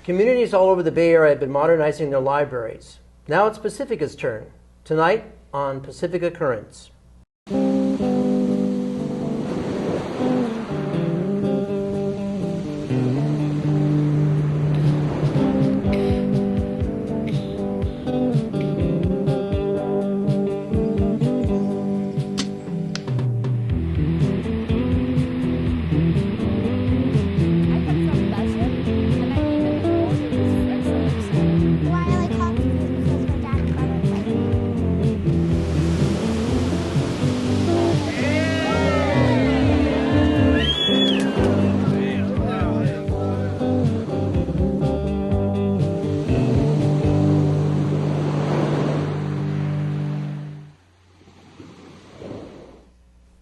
Communities all over the Bay Area have been modernizing their libraries. Now it's Pacifica's turn. Tonight on Pacifica Currents.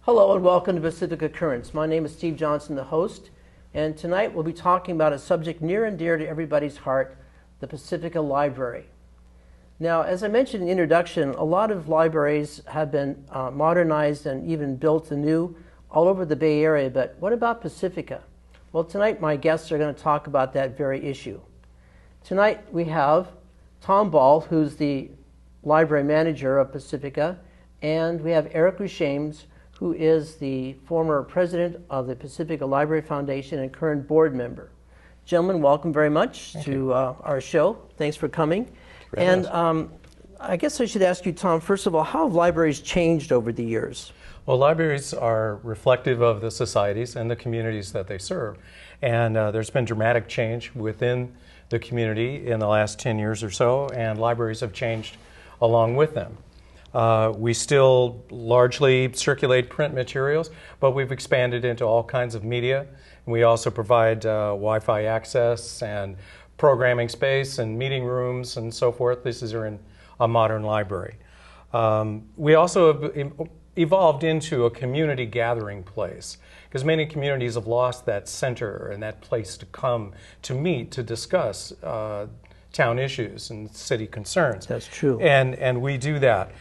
Hello and welcome to Pacifica Currents. My name is Steve Johnson, the host, and tonight we'll be talking about a subject near and dear to everybody's heart, the Pacifica Library. Now, as I mentioned in the introduction, a lot of libraries have been modernized and even built anew all over the Bay Area, but what about Pacifica? Well, tonight my guests are going to talk about that very issue. Tonight we have Thom, who's the library manager of Pacifica, and we have Eric Ruchames, who is the former president of the Pacifica Library Foundation and current board member. Gentlemen, welcome very much to our show. Thanks for coming. And I guess I should ask you, Thom, first of all, how have libraries changed over the years? Well, libraries are reflective of the societies and the communities that they serve. And there's been dramatic change within the community in the last 10 years or so, and libraries have changed along with them. We still largely circulate print materials, but we've expanded into all kinds of media. And we also provide Wi-Fi access and programming space and meeting rooms and so forth. This is in a modern library. We also have evolved into a community gathering place, because many communities have lost that center and that place to come to meet, to discuss town issues and city concerns. That's true. And we do that.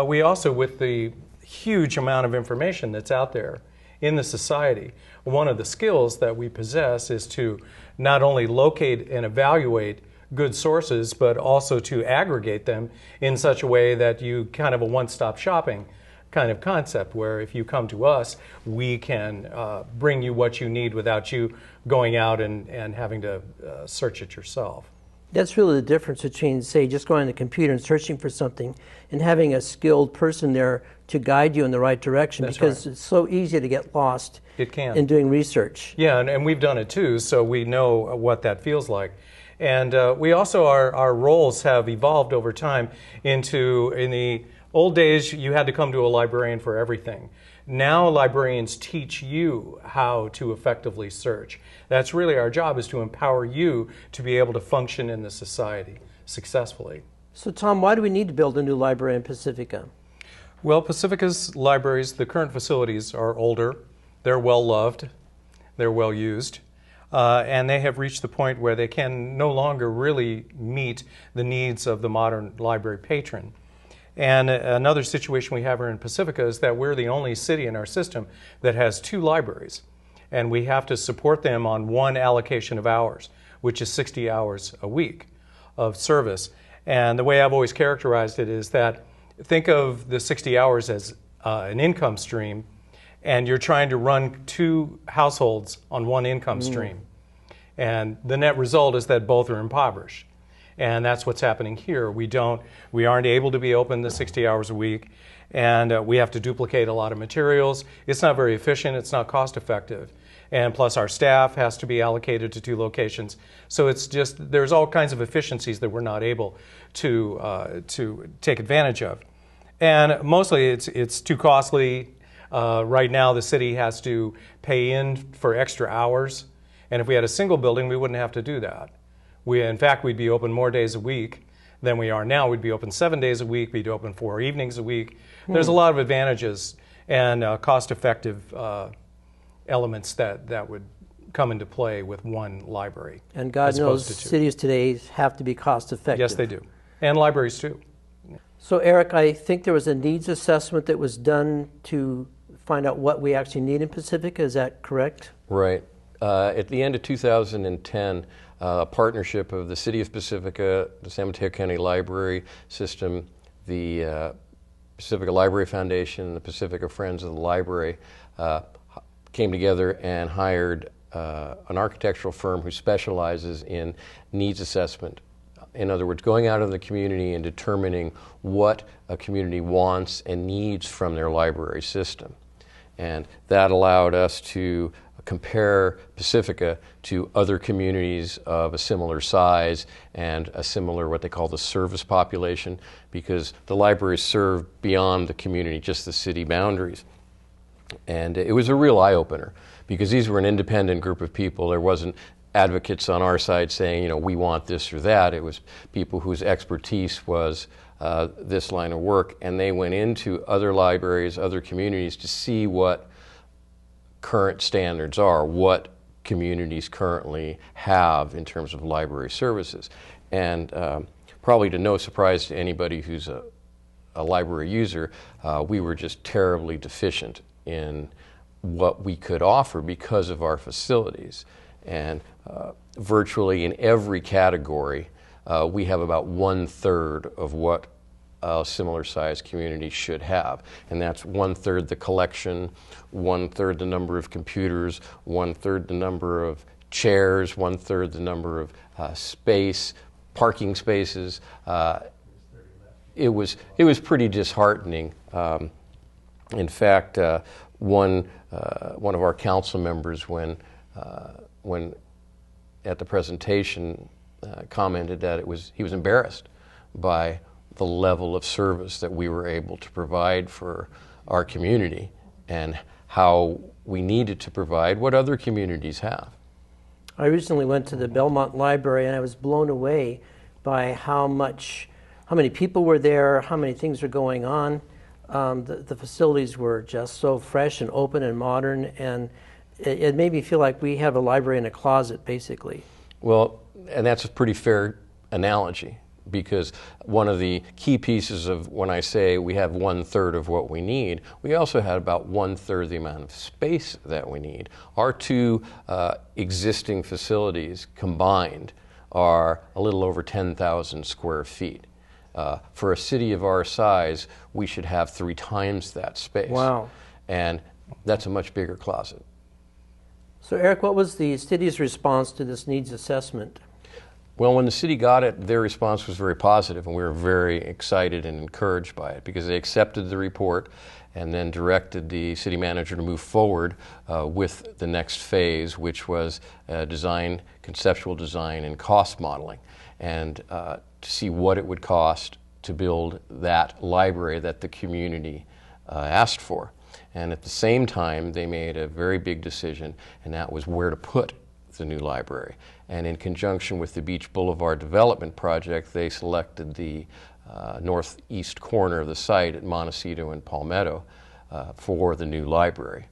We also, with the huge amount of information that's out there in the society, one of the skills that we possess is to not only locate and evaluate good sources, but also to aggregate them in such a way that you kind of a one-stop shopping kind of concept, where if you come to us, we can bring you what you need without you going out and having to search it yourself. That's really the difference between, say, just going on the computer and searching for something and having a skilled person there to guide you in the right direction. That's because right. It's so easy to get lost in doing research. Yeah, and we've done it too, so we know what that feels like. And we also, our roles have evolved over time into, in the old days, you had to come to a librarian for everything. Now librarians teach you how to effectively search. That's really our job, is to empower you to be able to function in the society successfully. So Thom, why do we need to build a new library in Pacifica? Well, Pacifica's libraries, the current facilities, are older, they're well loved, they're well used, and they have reached the point where they can no longer really meet the needs of the modern library patron. And another situation we have here in Pacifica is that we're the only city in our system that has 2 libraries. And we have to support them on one allocation of hours, which is 60 hours a week of service. And the way I've always characterized it is that think of the 60 hours as an income stream, and you're trying to run 2 households on one income stream. And the net result is that both are impoverished. And that's what's happening here. We aren't able to be open the 60 hours a week, and we have to duplicate a lot of materials. It's not very efficient, it's not cost effective. And plus our staff has to be allocated to 2 locations. So it's just, there's all kinds of efficiencies that we're not able to take advantage of. And mostly it's too costly. Right now the city has to pay in for extra hours. And if we had a single building, we wouldn't have to do that. In fact, we'd be open more days a week than we are now. We'd be open 7 days a week. We'd open 4 evenings a week. There's a lot of advantages and cost-effective elements that would come into play with one library. And God knows cities today have to be cost-effective. Yes, they do. And libraries too. So Eric, I think there was a needs assessment that was done to find out what we actually need in Pacifica. Is that correct? Right. At the end of 2010, a partnership of the City of Pacifica, the San Mateo County Library System, the Pacifica Library Foundation, and the Pacifica Friends of the Library came together and hired an architectural firm who specializes in needs assessment. In other words, going out in the community and determining what a community wants and needs from their library system. And that allowed us to compare Pacifica to other communities of a similar size and a similar, what they call the service population, because the libraries serve beyond the community, just the city boundaries. And it was a real eye-opener, because these were an independent group of people. There wasn't advocates on our side saying, you know, we want this or that. It was people whose expertise was this line of work, and they went into other libraries, other communities to see what current standards are, what communities currently have in terms of library services. And probably to no surprise to anybody who's a library user, we were just terribly deficient in what we could offer because of our facilities. And virtually in every category, we have about 1/3 of what a similar sized community should have. And that's 1/3 the collection, 1/3 the number of computers, 1/3 the number of chairs, 1/3 the number of space, parking spaces. It was pretty disheartening. In fact, one of our council members, when at the presentation, commented that he was embarrassed by the level of service that we were able to provide for our community and how we needed to provide what other communities have. I recently went to the Belmont Library, and I was blown away by how many people were there, how many things are going on. The facilities were just so fresh and open and modern, and it made me feel like we have a library in a closet, basically. Well, and that's a pretty fair analogy, because one of the key pieces of when I say we have 1/3 of what we need, we also had about 1/3 the amount of space that we need. Our two existing facilities combined are a little over 10,000 square feet. For a city of our size, we should have 3 times that space. Wow. And that's a much bigger closet. So Eric, what was the city's response to this needs assessment? Well, when the city got it, their response was very positive, and we were very excited and encouraged by it, because they accepted the report and then directed the city manager to move forward with the next phase, which was design, conceptual design, and cost modeling, and to see what it would cost to build that library that the community asked for. And at the same time, they made a very big decision, and that was where to put the new library. And in conjunction with the Beach Boulevard development project, they selected the northeast corner of the site at Montecito and Palmetto for the new library.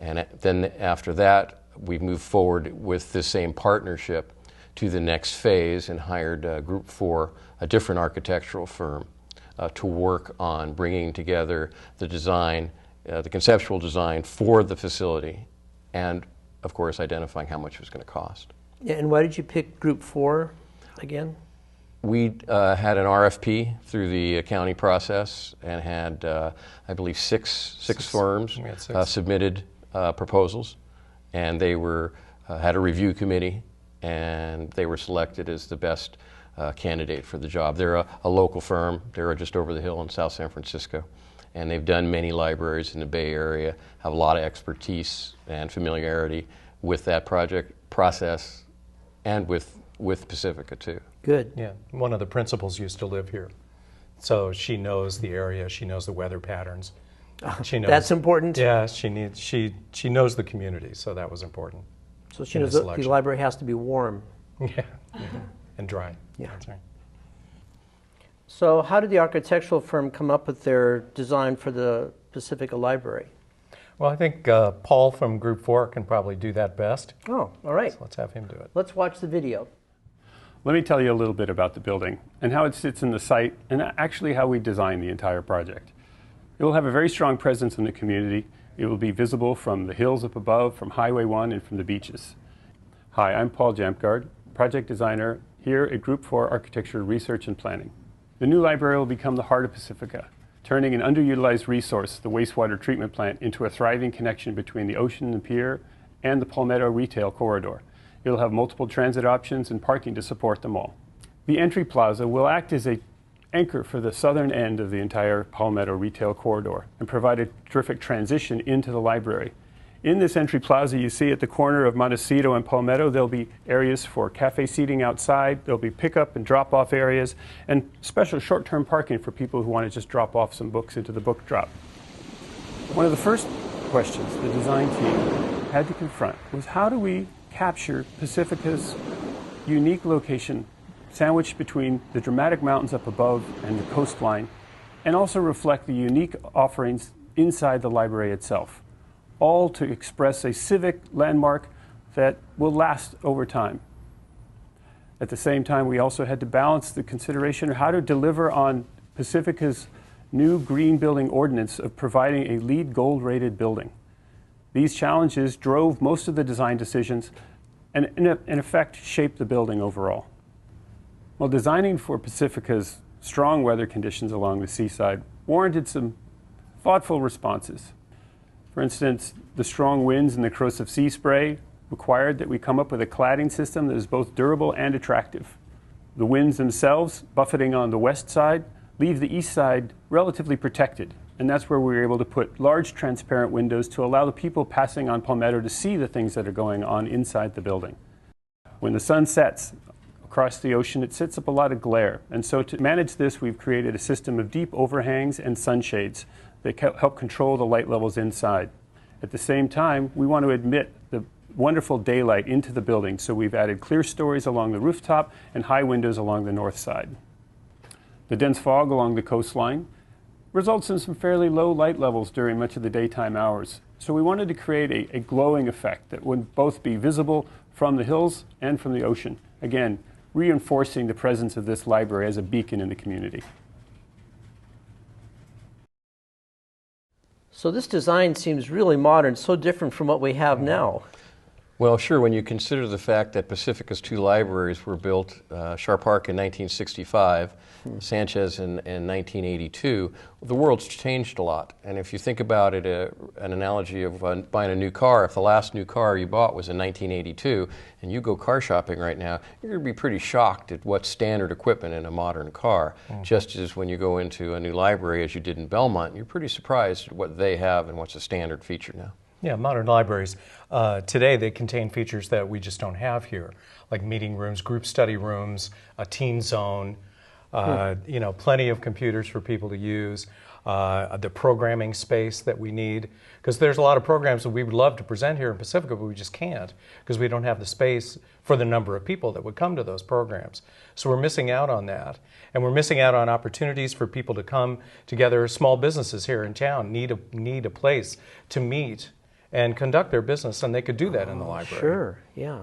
And then after that, we moved forward with the same partnership to the next phase and hired Group 4, a different architectural firm, to work on bringing together the design, the conceptual design for the facility, and of course identifying how much it was going to cost. Yeah, and why did you pick Group 4 again? We had an RFP through the county process and had, I believe, six firms submitted proposals, and they had a review committee, and they were selected as the best candidate for the job. They're a local firm. They're just over the hill in South San Francisco, and they've done many libraries in the Bay Area, have a lot of expertise and familiarity with that project process and with Pacifica too. Good. Yeah, one of the principals used to live here, so she knows the area, she knows the weather patterns. She knows, that's important. Yeah, she knows the community, so that was important. So she knows the library has to be warm. Yeah, and dry. Yeah. That's right. So how did the architectural firm come up with their design for the Pacifica Library? Well, I think Paul from Group 4 can probably do that best. Oh, all right. So let's have him do it. Let's watch the video. Let me tell you a little bit about the building and how it sits in the site, and actually how we designed the entire project. It will have a very strong presence in the community. It will be visible from the hills up above, from Highway 1, and from the beaches. Hi, I'm Paul Jamtgaard, project designer here at Group 4 Architecture Research and Planning. The new library will become the heart of Pacifica, turning an underutilized resource, the wastewater treatment plant, into a thriving connection between the ocean and pier and the Palmetto retail corridor. It'll have multiple transit options and parking to support them all. The entry plaza will act as an anchor for the southern end of the entire Palmetto retail corridor and provide a terrific transition into the library. In this entry plaza you see at the corner of Montecito and Palmetto, there'll be areas for cafe seating outside, there'll be pickup and drop-off areas, and special short-term parking for people who want to just drop off some books into the book drop. One of the first questions the design team had to confront was, how do we capture Pacifica's unique location sandwiched between the dramatic mountains up above and the coastline, and also reflect the unique offerings inside the library itself, all to express a civic landmark that will last over time. At the same time, we also had to balance the consideration of how to deliver on Pacifica's new green building ordinance of providing a LEED gold rated building. These challenges drove most of the design decisions and in effect shaped the building overall. While designing for Pacifica's strong weather conditions along the seaside warranted some thoughtful responses. For instance, the strong winds and the corrosive sea spray required that we come up with a cladding system that is both durable and attractive. The winds themselves, buffeting on the west side, leave the east side relatively protected, and that's where we were able to put large transparent windows to allow the people passing on Palmetto to see the things that are going on inside the building. When the sun sets across the ocean, it sets up a lot of glare, and so to manage this, we've created a system of deep overhangs and sunshades that help control the light levels inside. At the same time, we want to admit the wonderful daylight into the building, so we've added clear stories along the rooftop and high windows along the north side. The dense fog along the coastline results in some fairly low light levels during much of the daytime hours, so we wanted to create a glowing effect that would both be visible from the hills and from the ocean, again, reinforcing the presence of this library as a beacon in the community. So this design seems really modern, so different from what we have now. Well, sure, when you consider the fact that Pacifica's two libraries were built, Shar Park in 1965, Sanchez in 1982, the world's changed a lot. And if you think about it, an analogy of buying a new car, if the last new car you bought was in 1982, and you go car shopping right now, you're going to be pretty shocked at what's standard equipment in a modern car. Just as when you go into a new library, as you did in Belmont, you're pretty surprised at what they have and what's a standard feature now. Yeah, modern libraries. Today they contain features that we just don't have here, like meeting rooms, group study rooms, a teen zone, you know, plenty of computers for people to use, the programming space that we need. Because there's a lot of programs that we would love to present here in Pacifica, but we just can't because we don't have the space for the number of people that would come to those programs. So we're missing out on that. And we're missing out on opportunities for people to come together. Small businesses here in town need a place to meet and conduct their business, and they could do that in the library. Sure, yeah.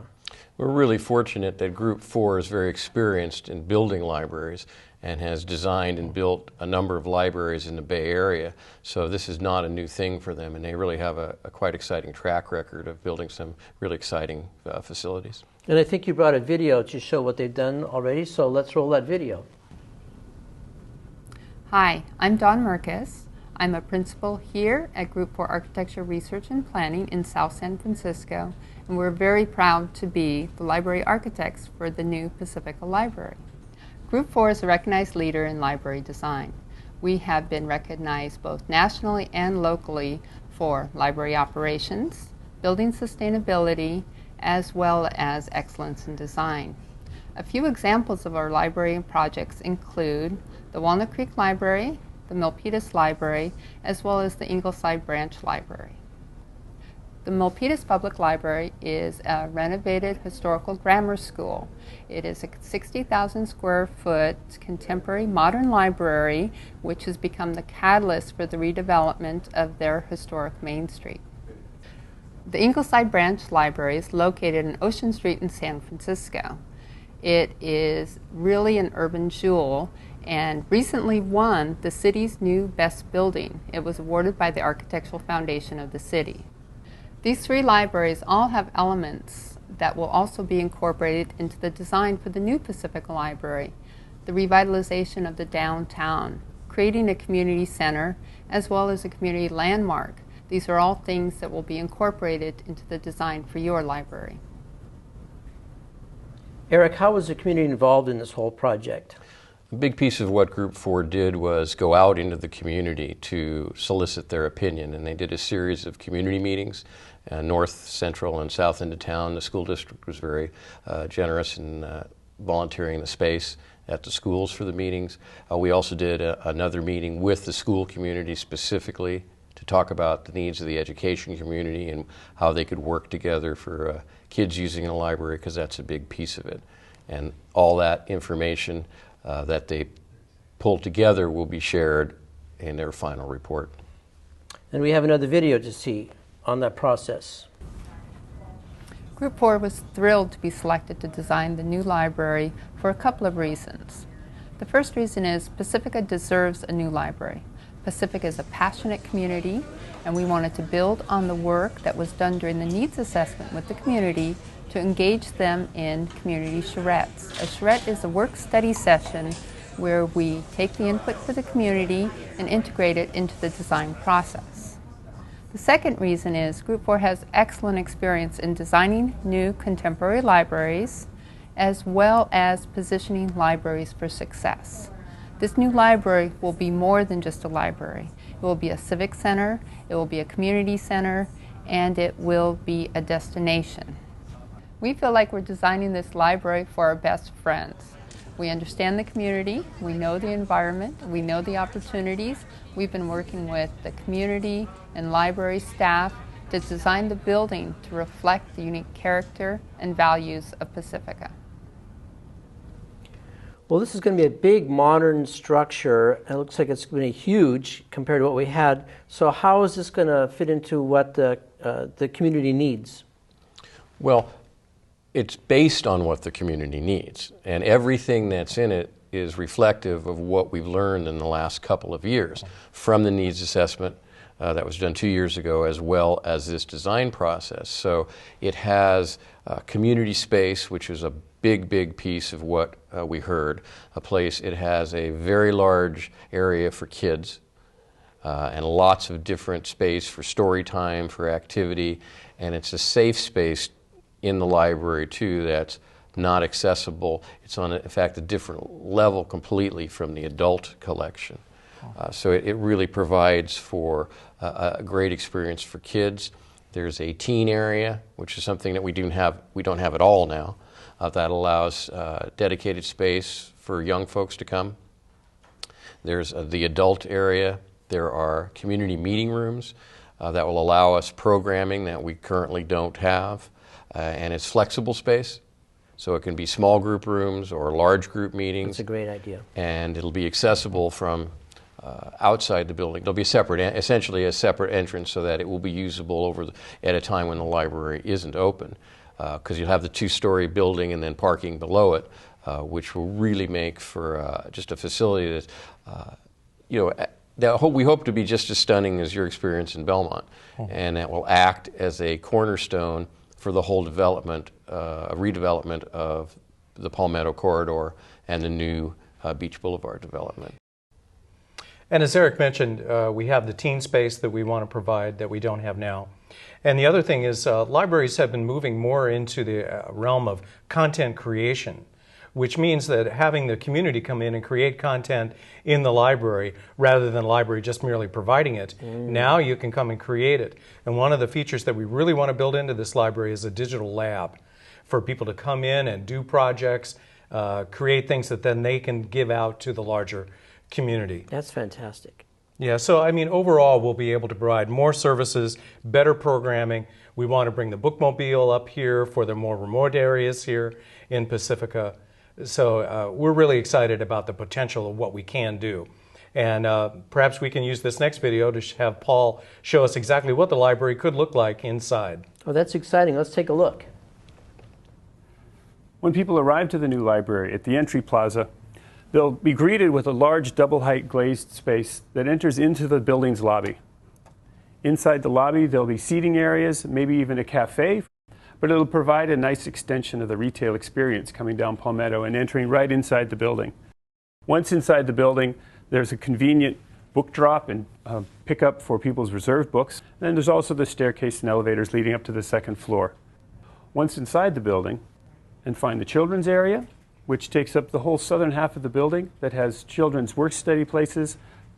We're really fortunate that Group 4 is very experienced in building libraries and has designed and built a number of libraries in the Bay Area. So this is not a new thing for them, and they really have a quite exciting track record of building some really exciting facilities. And I think you brought a video to show what they've done already, so let's roll that video. Hi, I'm Dawn Merkes. I'm a principal here at Group 4 Architecture Research and Planning in South San Francisco, and we're very proud to be the library architects for the new Pacifica Library. Group 4 is a recognized leader in library design. We have been recognized both nationally and locally for library operations, building sustainability, as well as excellence in design. A few examples of our library projects include the Walnut Creek Library, the Milpitas Library, as well as the Ingleside Branch Library. The Milpitas Public Library is a renovated historical grammar school. It is a 60,000 square foot contemporary modern library which has become the catalyst for the redevelopment of their historic Main Street. The Ingleside Branch Library is located in Ocean Street in San Francisco. It is really an urban jewel and recently won the city's new best building. It was awarded by the Architectural Foundation of the city. These three libraries all have elements that will also be incorporated into the design for the new Pacifica Library, the revitalization of the downtown, creating a community center, as well as a community landmark. These are all things that will be incorporated into the design for your library. Eric, how was the community involved in this whole project? A big piece of what Group 4 did was go out into the community to solicit their opinion, and they did a series of community meetings, north, central, and south into town. The school district was very generous in volunteering the space at the schools for the meetings. We also did another meeting with the school community specifically to talk about the needs of the education community and how they could work together for kids using the library, because that's a big piece of it. And all that information that they pulled together will be shared in their final report. And we have another video to see on that process. Group 4 was thrilled to be selected to design the new library for a couple of reasons. The first reason is Pacifica deserves a new library. Pacifica is a passionate community, and we wanted to build on the work that was done during the needs assessment with the community to engage them in community charrettes. A charrette is a work-study session where we take the input for the community and integrate it into the design process. The second reason is Group 4 has excellent experience in designing new contemporary libraries, as well as positioning libraries for success. This new library will be more than just a library. It will be a civic center, it will be a community center, and it will be a destination. We feel like we're designing this library for our best friends. We understand the community, we know the environment, we know the opportunities. We've been working with the community and library staff to design the building to reflect the unique character and values of Pacifica. Well, this is going to be a big modern structure. It looks like it's going to be huge compared to what we had. So how is this going to fit into what the community needs? Well, it's based on what the community needs, and everything that's in it is reflective of what we've learned in the last couple of years from the needs assessment that was done 2 years ago, as well as this design process. So it has community space, which is a big piece of what we heard. It has a very large area for kids and lots of different space for story time, for activity, and it's a safe space in the library too that's not accessible. It's on, in fact, a different level completely from the adult collection. So it really provides for a great experience for kids. There's a teen area, which is something that we don't have at all now. That allows dedicated space for young folks to come. There's the adult area. There are community meeting rooms that will allow us programming that we currently don't have. And it's flexible space, so it can be small group rooms or large group meetings. That's a great idea. And it'll be accessible from outside the building. There'll be essentially a separate entrance so that it will be usable at a time when the library isn't open. Because you'll have the two-story building and then parking below it, which will really make for just a facility that, we hope to be just as stunning as your experience in Belmont, and that will act as a cornerstone for the whole development, redevelopment of the Palmetto Corridor and the new Beach Boulevard development. And as Eric mentioned, we have the teen space that we want to provide that we don't have now. And the other thing is libraries have been moving more into the realm of content creation, which means that having the community come in and create content in the library rather than the library just merely providing it, now you can come and create it. And one of the features that we really want to build into this library is a digital lab for people to come in and do projects, create things that then they can give out to the larger community. That's fantastic. Yeah, so I mean, overall, we'll be able to provide more services, better programming. We want to bring the bookmobile up here for the more remote areas here in Pacifica. So we're really excited about the potential of what we can do. And perhaps we can use this next video to have Paul show us exactly what the library could look like inside. Oh, that's exciting. Let's take a look. When people arrive to the new library at the entry plaza, they'll be greeted with a large double-height glazed space that enters into the building's lobby. Inside the lobby, there'll be seating areas, maybe even a cafe. but it'll provide a nice extension of the retail experience coming down Palmetto and entering right inside the building. Once inside the building, there's a convenient book drop and pickup for people's reserved books. And then there's also the staircase and elevators leading up to the second floor. Once inside the building, and find the children's area, which takes up the whole southern half of the building that has children's work study places,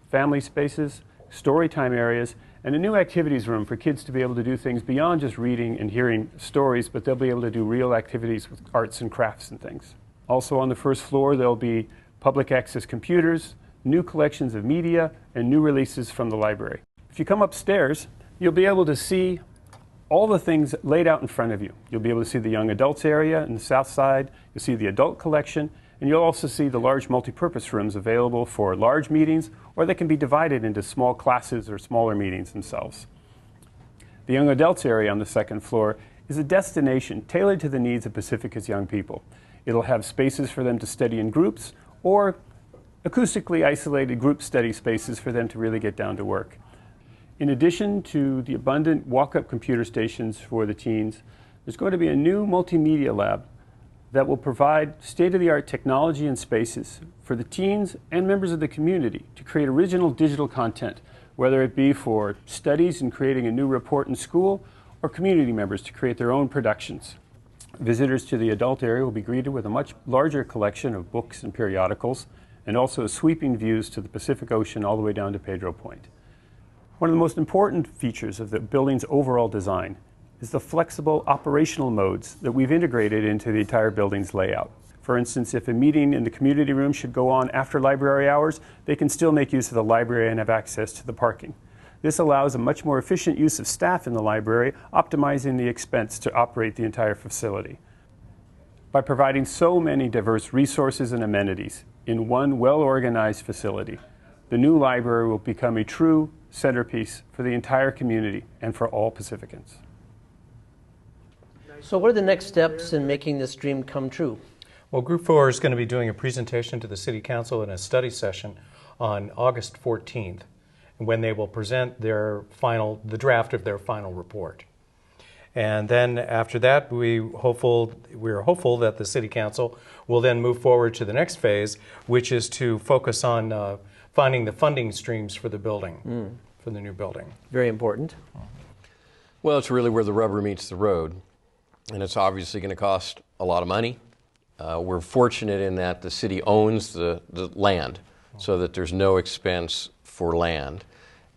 family spaces, story time areas, and a new activities room for kids to be able to do things beyond just reading and hearing stories, but they'll be able to do real activities with arts and crafts and things. Also on the first floor, there'll be public access computers, new collections of media, and new releases from the library. If you come upstairs, you'll be able to see all the things laid out in front of you. You'll be able to see the young adults area in the south side, you'll see the adult collection, and you'll also see the large multipurpose rooms available for large meetings, or they can be divided into small classes or smaller meetings themselves. The young adults area on the second floor is a destination tailored to the needs of Pacifica's young people. It'll have spaces for them to study in groups, or acoustically isolated group study spaces for them to really get down to work. In addition to the abundant walk-up computer stations for the teens, there's going to be a new multimedia lab that will provide state-of-the-art technology and spaces for the teens and members of the community to create original digital content, whether it be for studies in creating a new report in school or community members to create their own productions. Visitors to the adult area will be greeted with a much larger collection of books and periodicals, and also sweeping views to the Pacific Ocean all the way down to Pedro Point. One of the most important features of the building's overall design is the flexible operational modes that we've integrated into the entire building's layout. For instance, if a meeting in the community room should go on after library hours, they can still make use of the library and have access to the parking. This allows a much more efficient use of staff in the library, optimizing the expense to operate the entire facility. By providing so many diverse resources and amenities in one well-organized facility, the new library will become a true centerpiece for the entire community and for all Pacificans. So what are the next steps in making this dream come true? Well, Group 4 is going to be doing a presentation to the City Council in a study session on August 14th, when they will present the draft of their final report. And then after that, we're hopeful that the City Council will then move forward to the next phase, which is to focus on finding the funding streams for the building, for the new building. Very important. Well, it's really where the rubber meets the road, and it's obviously going to cost a lot of money. We're fortunate in that the city owns the land, so that there's no expense for land.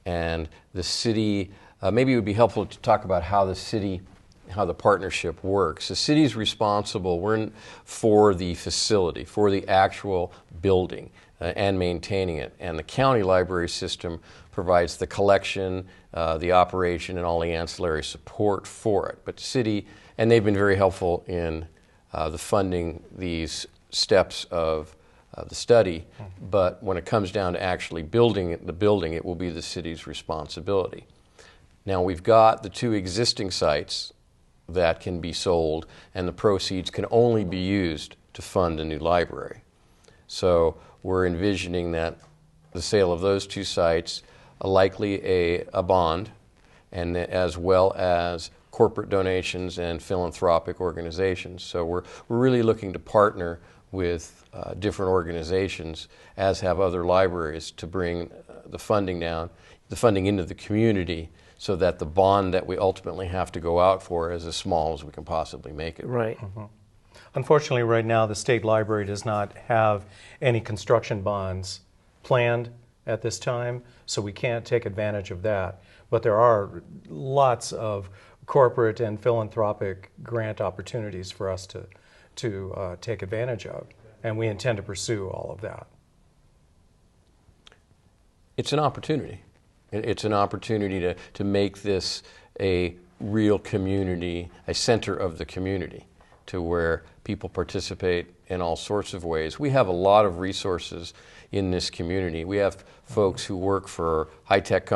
And the city, maybe it would be helpful to talk about how the partnership works. The city's responsible for the facility, for the actual building and maintaining it. And the county library system provides the collection, the operation, and all the ancillary support for it. But the city, and they've been very helpful in the funding these steps of the study, but when it comes down to actually building the building, it will be the city's responsibility. Now we've got the two existing sites that can be sold, and the proceeds can only be used to fund a new library. So we're envisioning that the sale of those two sites, likely a bond, and as well as corporate donations and philanthropic organizations. So we're really looking to partner with different organizations, as have other libraries, to bring the funding into the community, so that the bond that we ultimately have to go out for is as small as we can possibly make it. Right. Mm-hmm. Unfortunately, right now, the State Library does not have any construction bonds planned at this time, so we can't take advantage of that. But there are lots of corporate and philanthropic grant opportunities for us to take advantage of, and we intend to pursue all of that. It's an opportunity. It's an opportunity to make this a real community, a center of the community, to where people participate in all sorts of ways. We have a lot of resources in this community. We have folks who work for high-tech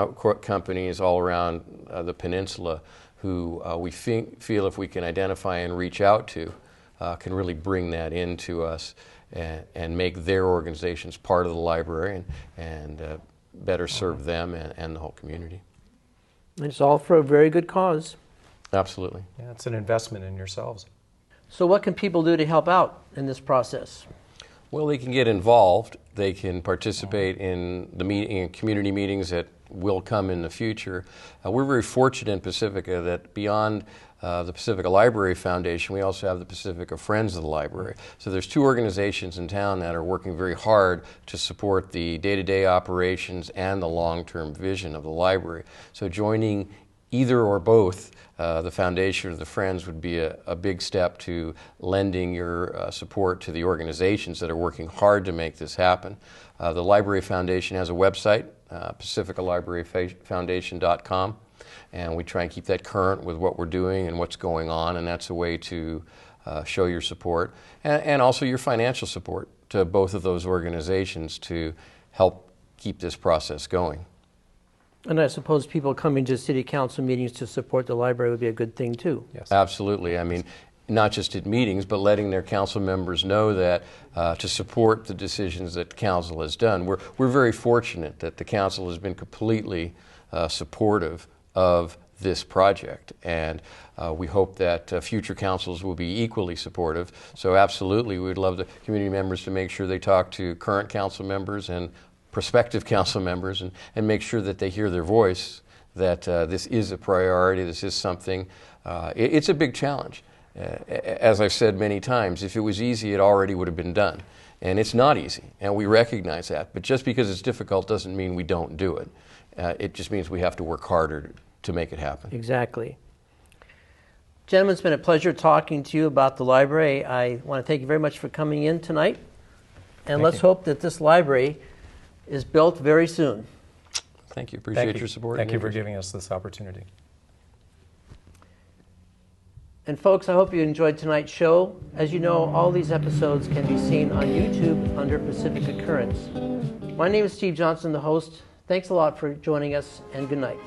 companies all around the peninsula who we feel if we can identify and reach out to, can really bring that into us and make their organizations part of the library and better serve them and the whole community. And it's all for a very good cause. Absolutely. Yeah, it's an investment in yourselves. So what can people do to help out in this process? Well, they can get involved. They can participate in the in community meetings that will come in the future. We're very fortunate in Pacifica that beyond the Pacifica Library Foundation, we also have the Pacifica Friends of the Library. So there's two organizations in town that are working very hard to support the day-to-day operations and the long-term vision of the library. So joining either or both the foundation or the Friends would be a big step to lending your support to the organizations that are working hard to make this happen. The Library Foundation has a website, pacificalibraryfoundation.com, and we try and keep that current with what we're doing and what's going on, and that's a way to show your support and also your financial support to both of those organizations to help keep this process going. And I suppose people coming to city council meetings to support the library would be a good thing too. Yes. Absolutely. I mean, not just at meetings, but letting their council members know that to support the decisions that the council has done. We're very fortunate that the council has been completely supportive of this project, and we hope that future councils will be equally supportive. So absolutely, we'd love the community members to make sure they talk to current council members and prospective council members and make sure that they hear their voice, that this is a priority, this is something, it's a big challenge. As I've said many times, if it was easy, it already would have been done. And it's not easy, and we recognize that. But just because it's difficult doesn't mean we don't do it. It just means we have to work harder to make it happen. Exactly. Gentlemen, it's been a pleasure talking to you about the library. I want to thank you very much for coming in tonight. And let's hope that this library is built very soon. Thank you. Appreciate your support. Thank you for giving us this opportunity. And folks, I hope you enjoyed tonight's show. As you know, all these episodes can be seen on YouTube under Pacifica Currents. My name is Steve Johnson, the host. Thanks a lot for joining us, and good night.